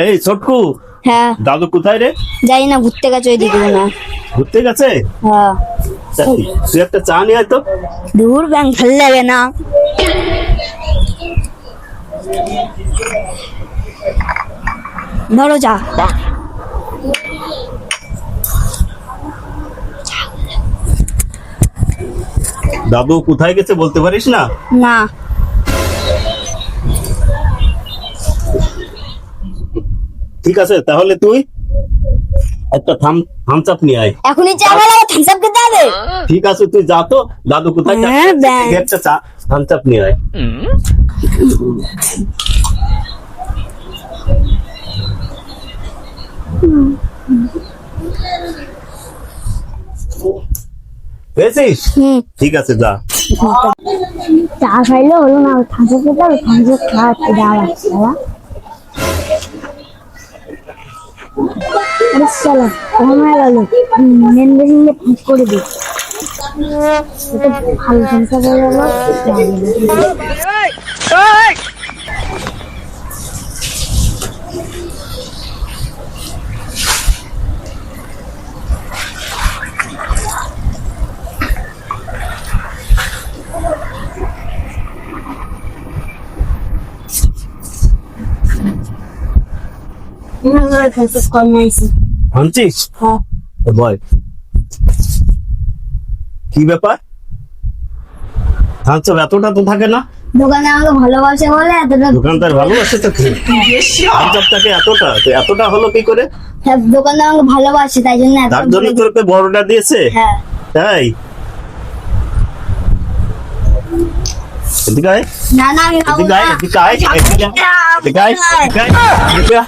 এই ছোটকু, হ্যাঁ দাদু কোথায় রে? যাই না, ঘুরতে গেছে ওইদিকে না। ঘুরতে গেছে? হ্যাঁ তুই একটা চা নিয়ে আয় তো। দূর ব্যাংক ভাল লাগে না। ধরো যা। দাদু কোথায় গেছে বলতে পারিস না? না ঠিক আছে, তাহলে তুই একটা থামস আপ নিয়ে আয়। এখনই চা খেলে থামস আপ খেতে হবে। ঠিক আছে, তুই যা তো। দাদু কোথায় হ্যাঁ, ব্যাস। একটা চা থামস আপ নিয়ে আয়। পেয়েছিস? ঠিক আছে, যা। চা খাইলে হলো না, থামস আপ খেতে হবে। থামস আপ খাওয়া খিদা লাগছে বাবা। আরে চলো, কমে গেল। মেন বেশিংয়ে ঠিক করে দিই। এটা ভালো থামস আপ হয়ে গেল। আনছিস? হ্যাঁ বল, কি ব্যাপার? থামস আপ এতটা তো থাকে না। দোকানে আমাকে ভালোবাসে বলে এতটা। দোকানদার ভালোবাসে তো কি? থামস আপটাকে এতটা তো এতটা হলো কি করে? হ্যাঁ, দোকানদার আমাকে ভালোবাসে তাই জন্য তার জন্য তোকে বড়টা দিয়েছে? হ্যাঁ তাই? এদিকে আয়, না না আমি খাবো এদিকে না। আয়, এদিকে আয়, এদিকে আয়, এদিকে আয়, এদিকে আয়, এদিকে আয়।